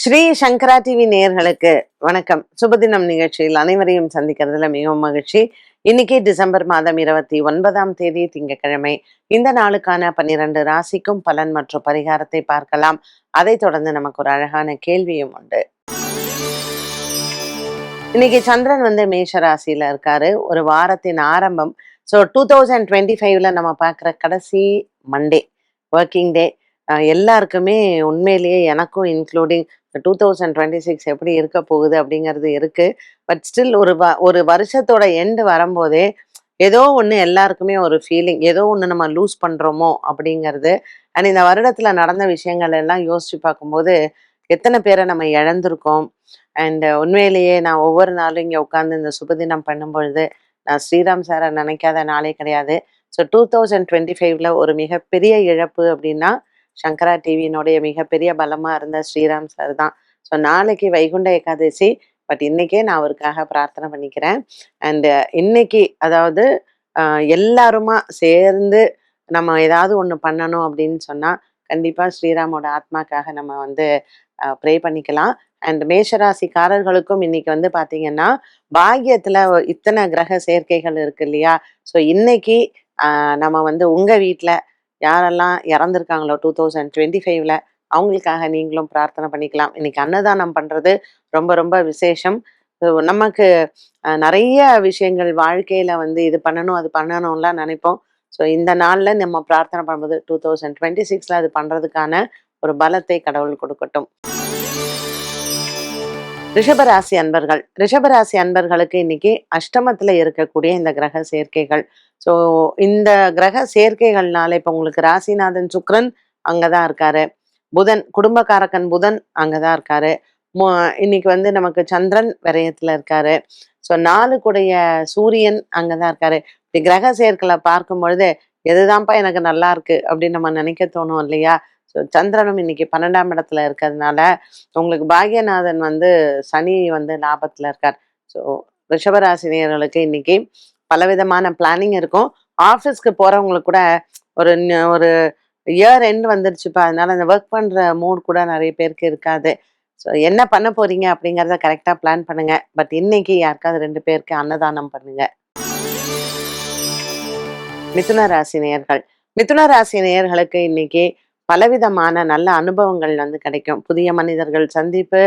ஸ்ரீ சங்கரா TV நேயர்களுக்கு வணக்கம். சுபதினம் நிகழ்ச்சியில் அனைவரையும் சந்திக்கிறதுல மிகவும் மகிழ்ச்சி. இன்னைக்கு டிசம்பர் மாதம் 29ஆம் தேதி திங்கட்கிழமை. இந்த நாளுக்கான 12 ராசிக்கும் பலன் மற்றும் பரிகாரத்தை பார்க்கலாம். அதைத் தொடர்ந்து நமக்கு ஒரு அழகான கேள்வியும் உண்டு. இன்னைக்கு சந்திரன் மேஷ ராசியில இருக்காரு. ஒரு வாரத்தின் ஆரம்பம். ஸோ 2025ல நம்ம பார்க்குற கடைசி மண்டே ஒர்க்கிங் டே. எல்லாருக்குமே உண்மையிலேயே எனக்கும் இன்க்ளூடிங் 2026 எப்படி இருக்க போகுது அப்படிங்கிறது இருக்கு. பட் ஸ்டில் ஒரு வருஷத்தோட எண்டு வரும்போதே ஏதோ ஒன்று எல்லாருக்குமே ஒரு ஃபீலிங், ஏதோ ஒன்று நம்ம லூஸ் பண்ணுறோமோ அப்படிங்கிறது. அண்ட் இந்த வருடத்தில் நடந்த விஷயங்கள் எல்லாம் யோசிச்சு பார்க்கும்போது எத்தனை பேரை நம்ம இழந்திருக்கோம். அண்ட் உண்மையிலேயே நான் ஒவ்வொரு நாளும் இங்கே உட்காந்து இந்த சுபதினம் பண்ணும்பொழுது நான் ஸ்ரீராம் சாரை நினைக்காத நாளே கிடையாது. ஸோ 2025ல ஒரு மிகப்பெரிய இழப்பு அப்படின்னா சங்கரா டிவியினுடைய மிகப்பெரிய பலமா இருந்த ஸ்ரீராம் சார் தான். ஸோ நாளைக்கு வைகுண்ட ஏகாதசி. பட் இன்னைக்கே நான் அவருக்காக பிரார்த்தனை பண்ணிக்கிறேன். அண்டு இன்னைக்கு அதாவது எல்லாருமா சேர்ந்து நம்ம ஏதாவது ஒன்று பண்ணணும் அப்படின்னு சொன்னா கண்டிப்பா ஸ்ரீராமோட ஆத்மாக்காக நம்ம ப்ரே பண்ணிக்கலாம். அண்ட் மேஷராசிக்காரர்களுக்கும் இன்னைக்கு பாத்தீங்கன்னா பாக்கியத்துல இத்தனை கிரக சேர்க்கைகள் இருக்கு இல்லையா? ஸோ இன்னைக்கு நம்ம உங்க வீட்டில் யாரெல்லாம் இறந்துருக்காங்களோ 2025ல அவங்களுக்காக நீங்களும் பிரார்த்தனை பண்ணிக்கலாம். இன்னைக்கு அன்னதானம் பண்றது ரொம்ப ரொம்ப விசேஷம். நமக்கு நிறைய விஷயங்கள் வாழ்க்கையில இது பண்ணணும் அது பண்ணணும்லாம் நினைப்போம். ஸோ இந்த நாள்ல நம்ம பிரார்த்தனை பண்ணும்போது 2026ல அது பண்றதுக்கான ஒரு பலத்தை கடவுள் கொடுக்கட்டும். ரிஷபராசி அன்பர்கள். ரிஷபராசி அன்பர்களுக்கு இன்னைக்கு அஷ்டமத்துல இருக்கக்கூடிய இந்த கிரக சேர்க்கைகள். ஸோ இந்த கிரக சேர்க்கைகள்னால இப்ப உங்களுக்கு ராசிநாதன் சுக்கிரன் அங்கதான் இருக்காரு. புதன் குடும்பக்காரகன் புதன் அங்கதான் இருக்காரு. இன்னைக்கு நமக்கு சந்திரன் விரயத்துல இருக்காரு. ஸோ 4 கூடைய சூரியன் அங்கதான் இருக்காரு. இப்படி கிரக சேர்க்கைகளை பார்க்கும் பொழுது எதுதான்ப்பா எனக்கு நல்லா இருக்கு அப்படின்னு நம்ம நினைக்க தோணும் இல்லையா? ஸோ சந்திரனும் இன்னைக்கு 12ஆம் இடத்துல இருக்கிறதுனால உங்களுக்கு பாக்யநாதன் சனி லாபத்துல இருக்கார். ஸோ ரிஷபராசினியர்களுக்கு இன்னைக்கு பலவிதமான பிளானிங் இருக்கும். ஆஃபீஸ்க்கு போறவங்களுக்கு கூட ஒரு ஒரு இயர் எண்ட் வந்துருச்சுப்பா, அதனால அந்த ஒர்க் பண்ற மூட் கூட நிறைய பேருக்கு இருக்காது. ஸோ என்ன பண்ண போறீங்க அப்படிங்கிறத கரெக்டா பிளான் பண்ணுங்க. பட் இன்னைக்கு யாருக்காவது 2 பேருக்கு அன்னதானம் பண்ணுங்க. மிதுன ராசி நேயர்கள். மிதுன ராசி நேயர்களுக்கு இன்னைக்கு பலவிதமான நல்ல அனுபவங்கள் கிடைக்கும். புதிய மனிதர்கள் சந்திப்பு,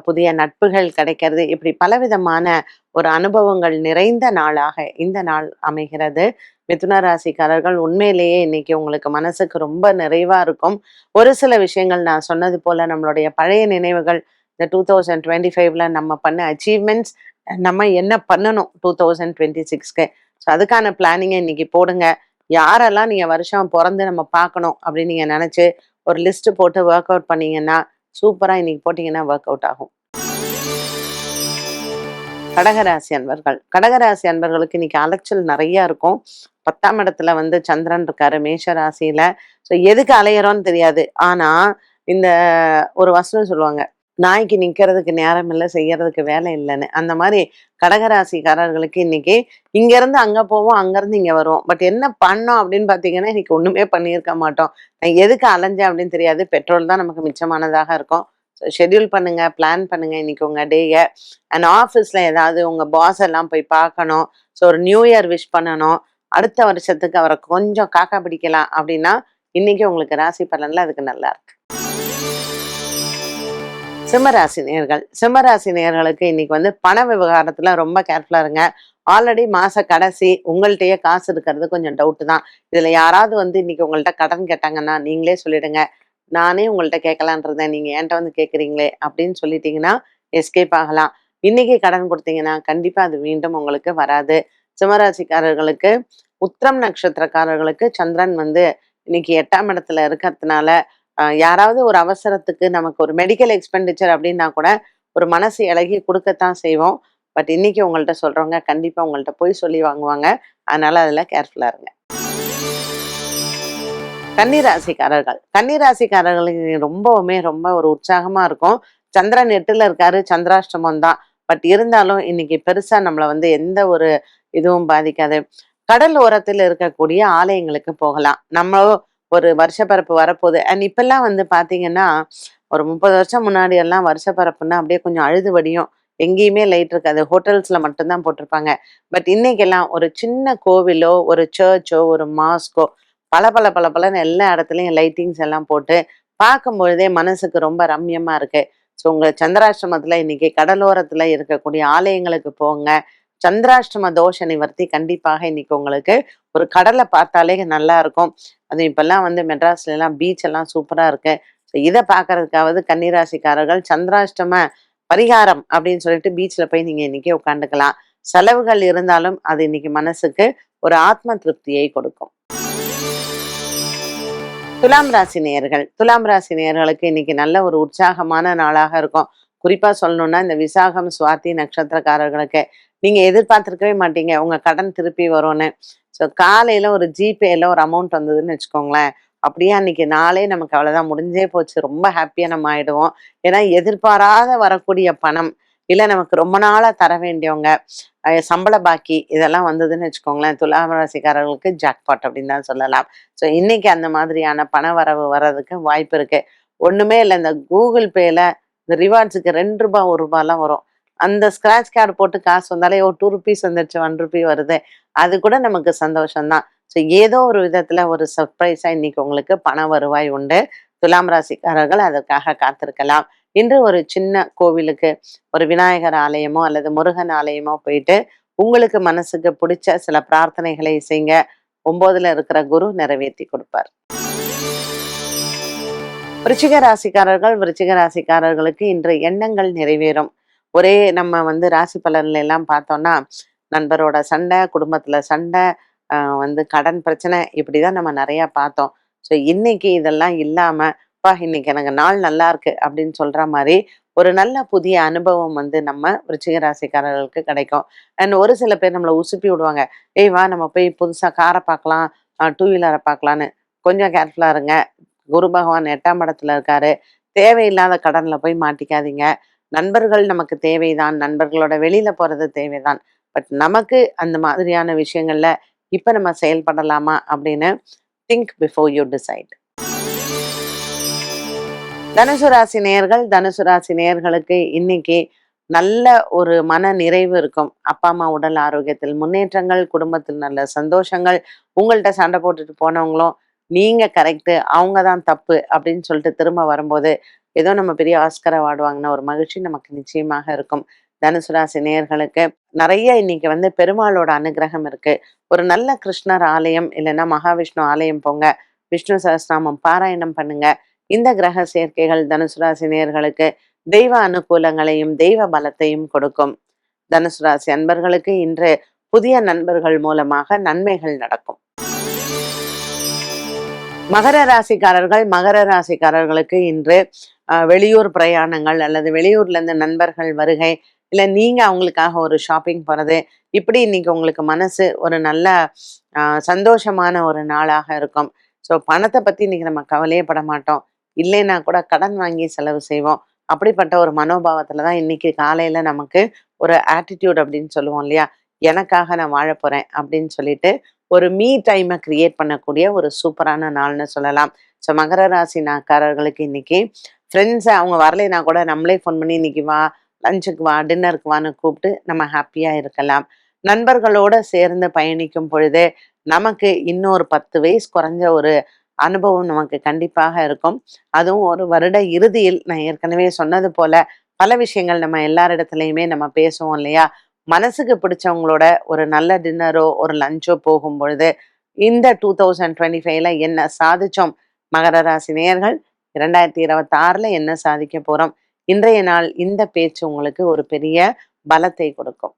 புதிய நட்புகள் கிடைக்கிறது, இப்படி பலவிதமான ஒரு அனுபவங்கள் நிறைந்த நாளாக இந்த நாள் அமைகிறது. மிதுன ராசிக்காரர்கள் உண்மையிலேயே இன்னைக்கு உங்களுக்கு மனசுக்கு ரொம்ப நிறைவா இருக்கும். ஒரு சில விஷயங்கள் நான் சொன்னது போல நம்மளுடைய பழைய நினைவுகள், இந்த 2025ல நம்ம பண்ண அச்சீவ்மெண்ட்ஸ், நம்ம என்ன பண்ணணும் 2026க்கு, ஸோ அதுக்கான பிளானிங்கை இன்னைக்கு போடுங்க. யாரெல்லாம் நீங்க வருஷம் பிறந்து நம்ம பார்க்கணும் அப்படின்னு நீங்க நினைச்சு ஒரு லிஸ்ட் போட்டு ஒர்க் அவுட் பண்ணீங்கன்னா சூப்பரா இன்னைக்கு போட்டீங்கன்னா ஒர்க் அவுட் ஆகும். கடகராசி அன்பர்கள். கடகராசி அன்பர்களுக்கு இன்னைக்கு அலைச்சல் நிறைய இருக்கும். 10ஆம் இடத்துல சந்திரன் இருக்காரு மேஷ ராசியில. ஸோ எதுக்கு அலையறோம்னு தெரியாது. ஆனா இந்த ஒரு வசனம் சொல்லுவாங்க, நாய்க்கு நிக்கிறதுக்கு நேரம் இல்லை செய்யறதுக்கு வேலை இல்லைன்னு. அந்த மாதிரி கடகராசிக்காரர்களுக்கு இன்னைக்கு இங்க இருந்து அங்க போவோம், அங்க இருந்து இங்க வருவோம். பட் என்ன பண்ணோம் அப்படின்னு பாத்தீங்கன்னா இன்னைக்கு ஒண்ணுமே பண்ணியிருக்க மாட்டோம். எதுக்கு அலைஞ்சேன் அப்படின்னு தெரியாது. பெட்ரோல் தான் நமக்கு மிச்சமானதாக இருக்கும். ஷெட்யூல் பண்ணுங்க, பிளான் பண்ணுங்க இன்னைக்கு உங்க டேய. அண்ட் ஆஃபீஸ்ல ஏதாவது உங்க பாஸ் எல்லாம் போய் பார்க்கணும். ஸோ ஒரு நியூ இயர் விஷ் பண்ணணும். அடுத்த வருஷத்துக்கு அவரை கொஞ்சம் காக்கா பிடிக்கலாம் அப்படின்னா இன்னைக்கு உங்களுக்கு ராசி பலன்ல அதுக்கு நல்லா இருக்கு. சிம்மராசி நேயர்கள். சிம்மராசி நேயர்களுக்கு இன்னைக்கு பண விவகாரத்துல ரொம்ப கேர்ஃபுல்லா இருங்க. ஆல்ரெடி மாச கடைசி, உங்கள்கிட்டயே காசு இருக்கிறது கொஞ்சம் டவுட் தான். இதுல யாராவது இன்னைக்கு உங்கள்கிட்ட கடன் கேட்டாங்கன்னா நீங்களே சொல்லிடுங்க, நானே உங்கள்கிட்ட கேட்கலான் இருந்தேன், நீங்க என்கிட்ட கேட்குறீங்களே அப்படின்னு சொல்லிட்டீங்கன்னா எஸ்கேப் ஆகலாம். இன்னைக்கு கடன் கொடுத்தீங்கன்னா கண்டிப்பா அது மீண்டும் உங்களுக்கு வராது. சிம்மராசிக்காரர்களுக்கு உத்திரம் நட்சத்திரக்காரர்களுக்கு சந்திரன் இன்னைக்கு 8ஆம் இடத்துல இருக்கிறதுனால யாராவது ஒரு அவசரத்துக்கு நமக்கு ஒரு மெடிக்கல் எக்ஸ்பெண்டிச்சர் அப்படின்னா கூட ஒரு மனசு இலகி கொடுக்கத்தான் செய்வோம். பட் இன்னைக்கு உங்கள்கிட்ட சொல்றவங்க கண்டிப்பா உங்கள்கிட்ட போய் சொல்லி வாங்குவாங்க. அதனால அதுல கேர்ஃபுல்லா இருங்க. கன்னிராசிக்காரர்கள். கன்னிராசிக்காரர்களுக்கு ரொம்பவுமே ரொம்ப ஒரு உற்சாகமா இருக்கும். சந்திரன் 8ல இருக்காரு, சந்திராஷ்டமம் தான். பட் இருந்தாலும் இன்னைக்கு பெருசா நம்மள எந்த ஒரு இதுவும் பாதிக்காது. கடல் ஓரத்தில் இருக்கக்கூடிய ஆலயங்களுக்கு போகலாம். நம்ம ஒரு வருஷ பிறப்பு வரப்போகுது. அண்ட் இப்பெல்லாம் பாத்தீங்கன்னா ஒரு 30 வருஷம் முன்னாடி எல்லாம் வருஷ பிறப்புன்னா அப்படியே கொஞ்சம் அழுது வடியும். எங்கேயுமே லைட் இருக்காது. ஹோட்டல்ஸ்ல மட்டும் தான் போட்டிருப்பாங்க. பட் இன்னைக்கெல்லாம் ஒரு சின்ன கோவிலோ, ஒரு சர்ச்சோ, ஒரு மாஸ்கோ பளபளன்னு எல்லா இடத்துலயும் லைட்டிங்ஸ் எல்லாம் போட்டு பார்க்கும்பொழுதே மனசுக்கு ரொம்ப ரம்யமா இருக்கு. ஸோ உங்க சந்திராஷ்டமத்துல இன்னைக்கு கடலோரத்துல இருக்கக்கூடிய ஆலயங்களுக்கு போங்க. சந்திராஷ்டம தோஷ நிவர்த்தி கண்டிப்பாக இன்னைக்கு உங்களுக்கு ஒரு கடலை பார்த்தாலே நல்லா இருக்கும். அதுவும் இப்பல்லாம் வந்து மெட்ராஸ்ல எல்லாம் பீச் எல்லாம் சூப்பரா இருக்கு. ஸோ இதை பார்க்கறதுக்காவது கன்னிராசிக்காரர்கள் சந்திராஷ்டம பரிகாரம் அப்படின்னு சொல்லிட்டு பீச்ல போய் நீங்க இன்னைக்கு உட்காந்துக்கலாம். செலவுகள் இருந்தாலும் அது இன்னைக்கு மனசுக்கு ஒரு ஆத்ம திருப்தியை கொடுக்கும். துலாம் ராசி நேயர்களுக்கு இன்னைக்கு நல்ல ஒரு உற்சாகமான நாளாக இருக்கும். குறிப்பா சொல்லணும்னா இந்த விசாகம் சுவாதி நட்சத்திரக்காரர்களுக்கு நீங்க எதிர்பார்த்திருக்கவே மாட்டீங்க உங்க கடன் திருப்பி வரும்னு. ஸோ காலையில ஒரு ஜிபேல ஒரு அமௌண்ட் வந்ததுன்னு வச்சுக்கோங்களேன், அப்படியே அன்னைக்கு நாளே நமக்கு அவ்வளவுதான் முடிஞ்சே போச்சு. ரொம்ப ஹாப்பியா நம்ம ஆயிடுவோம். ஏன்னா எதிர்பாராத வரக்கூடிய பணம், இல்ல நமக்கு ரொம்ப நாளா தர வேண்டியவங்க, சம்பள பாக்கி இதெல்லாம் வந்ததுன்னு வச்சுக்கோங்களேன், துலாம் ராசிக்காரர்களுக்கு ஜாக்பாட் அப்படின்னு தான் சொல்லலாம். ஸோ இன்னைக்கு அந்த மாதிரியான பண வரவு வர்றதுக்கு வாய்ப்பு இருக்கு. ஒண்ணுமே இல்லை, இந்த கூகுள் பேல இந்த ரிவார்ட்ஸுக்கு ₹2 ₹1 வரும். அந்த ஸ்கிராட்ச் கார்டு போட்டு காசு வந்தாலே ₹2 வந்துருச்சு, ₹1 வருது. அது கூட நமக்கு சந்தோஷம்தான். ஸோ ஏதோ ஒரு விதத்துல ஒரு சர்ப்ரைஸா இன்னைக்கு உங்களுக்கு பண வருவாய் உண்டு. துலாம் ராசிக்காரர்கள் அதற்காக காத்திருக்கலாம். இன்று ஒரு சின்ன கோவிலுக்கு, ஒரு விநாயகர் ஆலயமோ அல்லது முருகன் ஆலயமோ போயிட்டு உங்களுக்கு மனசுக்கு பிடிச்ச சில பிரார்த்தனைகளை செய்யுங்க. 9ல இருக்கிற குரு நிறைவேற்றி கொடுப்பார். விருச்சிக ராசிக்காரர்களுக்கு இன்று எண்ணங்கள் நிறைவேறும். ஒரே நம்ம வந்து ராசி பலன்ல எல்லாம் பார்த்தோம்னா நண்பரோட சண்டை, குடும்பத்துல சண்டை, வந்து கடன் பிரச்சனை, இப்படிதான் நம்ம நிறைய பார்த்தோம். ஸோ இன்னைக்கு இதெல்லாம் இல்லாம, இன்னைக்கு எனக்கு நாள் நல்லா இருக்கு அப்படின்னு சொல்ற மாதிரி ஒரு நல்ல புதிய அனுபவம் வந்து நம்ம விருச்சிக ராசிக்காரர்களுக்கு கிடைக்கும். அண்ட் ஒரு சில பேர் நம்மளை உசுப்பி விடுவாங்க. ஏய் வா நம்ம போய் புதுசா காரை பார்க்கலாம், 2 வீலரை பார்க்கலான்னு. கொஞ்சம் கேர்ஃபுல்லா இருங்க. குரு பகவான் 8ஆம் இடத்துல இருக்காரு. தேவையில்லாத கடன்ல போய் மாட்டிக்காதீங்க. நண்பர்கள் நமக்கு தேவைதான், நண்பர்களோட வெளியில போறது தேவைதான். பட் நமக்கு அந்த மாதிரியான விஷயங்கள்ல இப்ப நம்ம செயல்படலாமா அப்படின்னு திங்க் பிஃபோர் யூ டிசைட். தனுசு ராசி நேயர்களுக்கு இன்னைக்கு நல்ல ஒரு மன நிறைவு இருக்கும். அப்பா அம்மா உடல் ஆரோக்கியத்தில் முன்னேற்றங்கள், குடும்பத்தில் நல்ல சந்தோஷங்கள். உங்கள்கிட்ட சண்டை போட்டுட்டு போனவங்களும் நீங்க கரெக்டு, அவங்க தான் தப்பு அப்படின்னு சொல்லிட்டு திரும்ப வரும்போது ஏதோ நம்ம பெரிய ஆஸ்கர் அவார்டு வாங்கின ஒரு மகிழ்ச்சி நமக்கு நிச்சயமாக இருக்கும். தனுசு ராசி நேயர்களுக்கு நிறைய இன்னைக்கு வந்து பெருமாளோட அனுகிரகம் இருக்கு. ஒரு நல்ல கிருஷ்ணர் ஆலயம் இல்லைன்னா மகாவிஷ்ணு ஆலயம் போங்க. விஷ்ணு சஹஸ்ரநாமம் பாராயணம் பண்ணுங்க. இந்த கிரக சேர்க்கைகள் தனுசு ராசி நேயர்களுக்கு தெய்வ அனுகூலங்களையும் தெய்வ பலத்தையும் கொடுக்கும். தனுசு ராசி அன்பர்களுக்கு இன்று புதிய நண்பர்கள் மூலமாக நன்மைகள் நடக்கும். மகர ராசிக்காரர்களுக்கு இன்று வெளியூர் பிரயாணங்கள் அல்லது வெளியூர்ல இருந்து நண்பர்கள் வருகை, இல்லை நீங்க அவங்களுக்காக ஒரு ஷாப்பிங் போறது, இப்படி இன்னைக்கு உங்களுக்கு மனசு ஒரு நல்ல சந்தோஷமான ஒரு நாளாக இருக்கும். ஸோ பணத்தை பத்தி இன்னைக்கு நம்ம கவலையே பட மாட்டோம். இல்லைன்னா கூட கடன் வாங்கி செலவு செய்வோம். அப்படிப்பட்ட ஒரு மனோபாவத்துல தான் இன்னைக்கு காலையில நமக்கு ஒரு ஆட்டிடியூட் அப்படின்னு சொல்லுவோம் இல்லையா, எனக்காக நான் வாழ போறேன் அப்படின்னு சொல்லிட்டு ஒரு மீ டைமை கிரியேட் பண்ணக்கூடிய ஒரு சூப்பரான நாள்னு சொல்லலாம். ஸோ மகர ராசினாக்காரர்களுக்கு இன்னைக்கு ஃப்ரெண்ட்ஸை அவங்க வரலைன்னா கூட நம்மளே ஃபோன் பண்ணி இன்னைக்கு வா, லஞ்சுக்கு வா, டின்னருக்கு வான்னு கூப்பிட்டு நம்ம ஹாப்பியா இருக்கலாம். நண்பர்களோட சேர்ந்து பயணிக்கும் பொழுது நமக்கு இன்னொரு 10 வயசு குறைஞ்ச ஒரு அனுபவம் நமக்கு கண்டிப்பாக இருக்கும். அதுவும் ஒரு வருட இறுதியில் நான் ஏற்கனவே சொன்னது போல பல விஷயங்கள் நம்ம எல்லாரிடத்துலையுமே நம்ம பேசுவோம் இல்லையா, மனசுக்கு பிடிச்சவங்களோட ஒரு நல்ல டின்னரோ ஒரு லஞ்சோ போகும் பொழுது இந்த 2025ல என்ன சாதிச்சோம் மகர ராசி நேயர்கள், 2026ல என்ன சாதிக்க போறோம், இன்றைய நாள் இந்த பேச்சு உங்களுக்கு ஒரு பெரிய பலத்தை கொடுக்கும்.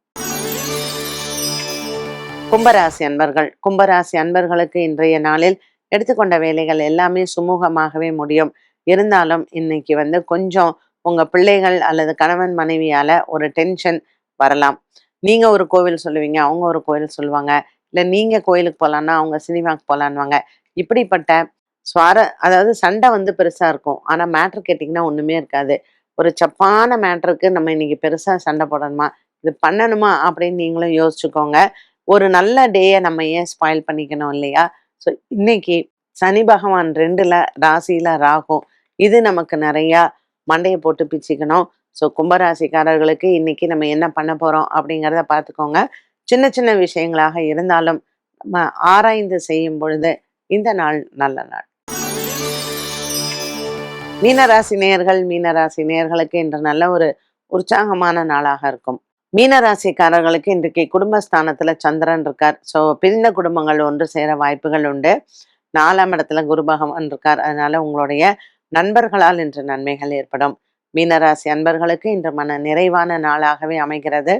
கும்பராசி அன்பர்களுக்கு இன்றைய நாளில் எடுத்துக்கொண்ட வேலைகள் எல்லாமே சுமூகமாகவே முடியும். இருந்தாலும் இன்னைக்கு வந்து கொஞ்சம் உங்க பிள்ளைகள் அல்லது கணவன் மனைவியால ஒரு டென்ஷன் வரலாம். நீங்க ஒரு கோவில் சொல்லுவீங்க, அவங்க ஒரு கோவில் சொல்லுவாங்க. இல்ல நீங்க கோயிலுக்கு போலான்னா அவங்க சினிமாக்கு போலான்னுவாங்க. இப்படிப்பட்ட அதாவது சண்டை வந்து பெருசா இருக்கும். ஆனா மேட்ரு கேட்டிங்கன்னா ஒண்ணுமே இருக்காது. ஒரு சப்பான மேட்ருக்கு நம்ம இன்னைக்கு பெருசா சண்டை போடணுமா, இது பண்ணணுமா அப்படின்னு நீங்களும் யோசிச்சுக்கோங்க. ஒரு நல்ல டேயை நம்ம ஏன் ஸ்பாயில் பண்ணிக்கணும் இல்லையா? ஸோ இன்னைக்கு சனி பகவான் 2ல ராசியில ராகு, இது நமக்கு நிறைய மண்டைய போட்டு பிச்சுக்கணும். ஸோ கும்பராசிக்காரர்களுக்கு இன்னைக்கு நம்ம என்ன பண்ண போறோம் அப்படிங்கிறத பார்த்துக்கோங்க. சின்ன சின்ன விஷயங்களாக இருந்தாலும் நம்ம ஆராய்ந்து செய்யும் பொழுது இந்த நாள் நல்ல நாள். மீனராசி நேயர்களுக்கு இன்று நல்ல ஒரு உற்சாகமான நாளாக இருக்கும். மீனராசிக்காரர்களுக்கு இன்றைக்கு குடும்பஸ்தானத்துல சந்திரன் இருக்கார். ஸோ பிரிந்த குடும்பங்கள் ஒன்று சேர வாய்ப்புகள் உண்டு. 4ஆம் இடத்துல குரு பகவான் இருக்கார். அதனால உங்களுடைய நண்பர்களால் இன்று நன்மைகள் ஏற்படும். மீனராசி அன்பர்களுக்கு இன்று மன நிறைவான நாளாகவே அமைகிறது.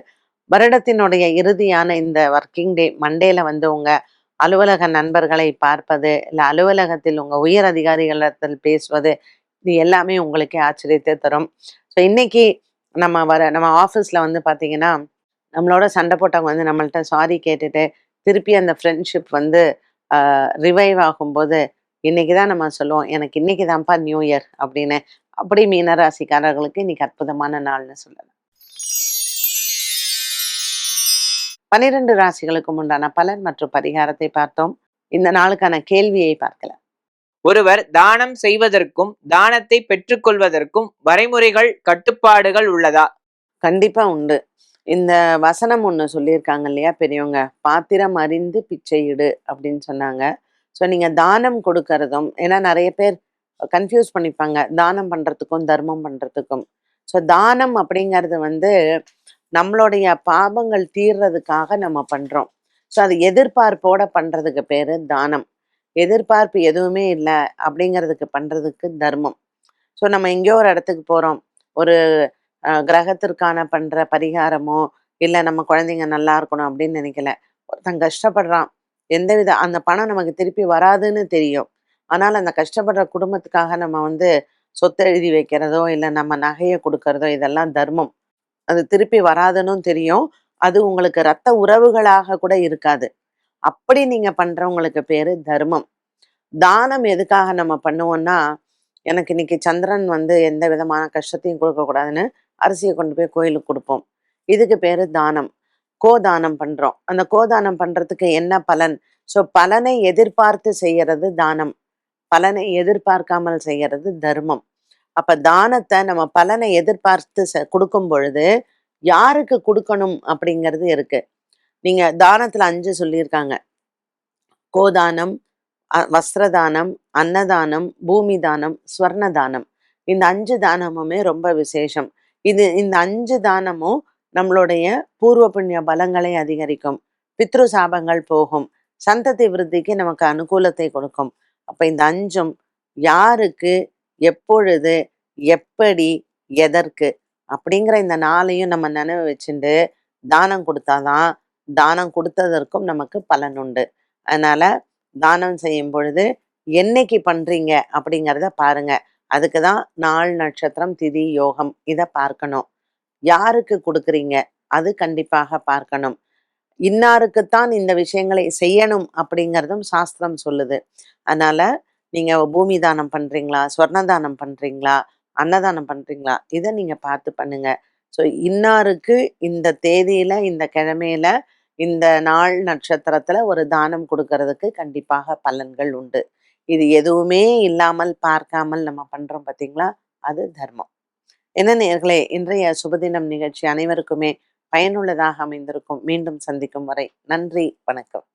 வருடத்தினுடைய இறுதியான இந்த ஒர்க்கிங் டே மண்டேல வந்து உங்க அலுவலக நண்பர்களை பார்ப்பது, இல்லை அலுவலகத்தில் உங்க உயர் அதிகாரிகளிடத்தில் பேசுவது, இது எல்லாமே உங்களுக்கே ஆச்சரியத்தை தரும். ஸோ இன்னைக்கு நம்ம ஆஃபீஸ்ல வந்து பார்த்தீங்கன்னா, நம்மளோட சண்டை போட்டவங்க வந்து நம்மள்ட்ட சாரி கேட்டுட்டு, திருப்பி அந்த ஃப்ரெண்ட்ஷிப் வந்து ரிவைவ் ஆகும்போது, இன்னைக்கு தான் நம்ம சொல்லுவோம், எனக்கு இன்னைக்கு தான்ப்பா நியூ இயர் அப்படின்னு. அப்படி மீனராசிக்காரர்களுக்கு இன்னைக்கு அற்புதமான நாள்னு சொல்லலாம். 12 ராசிகளுக்கும் உண்டான பலன் மற்றும் பரிகாரத்தை பார்த்தோம். இந்த நாளுக்கான கேள்வியை பார்க்கலாம். ஒருவர் தானம் செய்வதற்கும் தானத்தை பெற்றுக்கொள்வதற்கும் வரைமுறைகள் கட்டுப்பாடுகள் உள்ளதா? கண்டிப்பா உண்டு. இந்த வசனம் ஒண்ணு சொல்லியிருக்காங்க இல்லையா பெரியவங்க, பாத்திரம் அறிந்து பிச்சையிடு அப்படின்னு சொன்னாங்க. ஸோ நீங்க தானம் கொடுக்கறதும், ஏன்னா நிறைய பேர் கன்ஃபியூஸ் பண்ணிப்பாங்க தானம் பண்றதுக்கும் தர்மம் பண்றதுக்கும். ஸோ தானம் அப்படிங்கிறது வந்து நம்மளுடைய பாவங்கள் தீர்றதுக்காக நம்ம பண்றோம். ஸோ அது எதிர்பார்ப்போட பண்றதுக்கு பேரு தானம். எதிர்பார்ப்பு எதுவுமே இல்லை அப்படிங்கிறதுக்கு பண்றதுக்கு தர்மம். ஸோ நம்ம எங்கேயோ ஒரு இடத்துக்கு போறோம், ஒரு கிரகத்திற்கான பண்ற பரிகாரமோ, இல்லை நம்ம குழந்தைங்க நல்லா இருக்கணும் அப்படின்னு நினைக்கல. ஒருத்தன் கஷ்டப்படுறான், எந்தவித அந்த பணம் நமக்கு திருப்பி வராதுன்னு தெரியும். ஆனால் அந்த கஷ்டப்படுற குடும்பத்துக்காக நம்ம வந்து சொத்து எழுதி வைக்கிறதோ, இல்லை நம்ம நகையை கொடுக்கறதோ, இதெல்லாம் தர்மம். அது திருப்பி வராதுன்னு தெரியும். அது உங்களுக்கு ரத்த உறவுகளாக கூட இருக்காது. அப்படி நீங்க பண்றவங்களுக்கு பேரு தர்மம். தானம் எதுக்காக நம்ம பண்ணுவோம்னா, எனக்கு இன்னைக்கு சந்திரன் வந்து எந்த விதமான கஷ்டத்தையும் கொடுக்கக்கூடாதுன்னு அரிசியை கொண்டு போய் கோயிலுக்கு கொடுப்போம். இதுக்கு பேரு தானம். கோதானம் பண்றோம். அந்த கோதானம் பண்றதுக்கு என்ன பலன்? ஸோ பலனை எதிர்பார்த்து செய்யறது தானம். பலனை எதிர்பார்க்காமல் செய்யறது தர்மம். அப்ப தானத்தை நம்ம பலனை எதிர்பார்த்து கொடுக்கும் பொழுது யாருக்கு கொடுக்கணும் அப்படிங்கிறது இருக்கு. நீங்க தானத்துல 5 சொல்லியிருக்காங்க. கோதானம், வஸ்திரதானம், அன்னதானம், பூமி தானம், ஸ்வர்ண தானம். இந்த 5 தானமுமே ரொம்ப விசேஷம். இந்த 5 தானமும் நம்மளுடைய பூர்வ புண்ணிய பலங்களை அதிகரிக்கும். பித்ரு சாபங்கள் போகும். சந்ததி விருத்திக்கு நமக்கு அனுகூலத்தை கொடுக்கும். அப்ப இந்த 5ம் யாருக்கு, எப்பொழுது, எப்படி, எதற்கு அப்படிங்கிற இந்த 4ஐயும் நம்ம நினைவு வச்சுட்டு தானம் கொடுத்தாதான் தானம் கொடுத்ததற்கும் நமக்கு பலன் உண்டு. அதனால தானம் செய்யும் பொழுது என்னைக்கு பண்றீங்க அப்படிங்கிறத பாருங்க. அதுக்கு தான் நாள், நட்சத்திரம், திதி, யோகம் இதை பார்க்கணும். யாருக்கு கொடுக்குறீங்க அது கண்டிப்பாக பார்க்கணும். இன்னாருக்குத்தான் இந்த விஷயங்களை செய்யணும் அப்படிங்கிறதும் சாஸ்திரம் சொல்லுது. அதனால நீங்க பூமி தானம் பண்றீங்களா, ஸ்வர்ண தானம் பண்றீங்களா, அன்னதானம் பண்றீங்களா, இதை நீங்க பார்த்து பண்ணுங்க. ஸோ இன்னாருக்கு இந்த தேதியில, இந்த கிழமையில, இந்த நாள் நட்சத்திரத்துல ஒரு தானம் கொடுக்கறதுக்கு கண்டிப்பாக பலன்கள் உண்டு. இது எதுவுமே இல்லாமல் பார்க்காமல் நம்ம பண்றோம் பார்த்தீங்களா, அது தர்மம். என்ன நேயர்களே, இன்றைய சுபதினம் நிகழ்ச்சி அனைவருக்குமே பயனுள்ளதாக அமைந்திருக்கும். மீண்டும் சந்திக்கும் வரை நன்றி, வணக்கம்.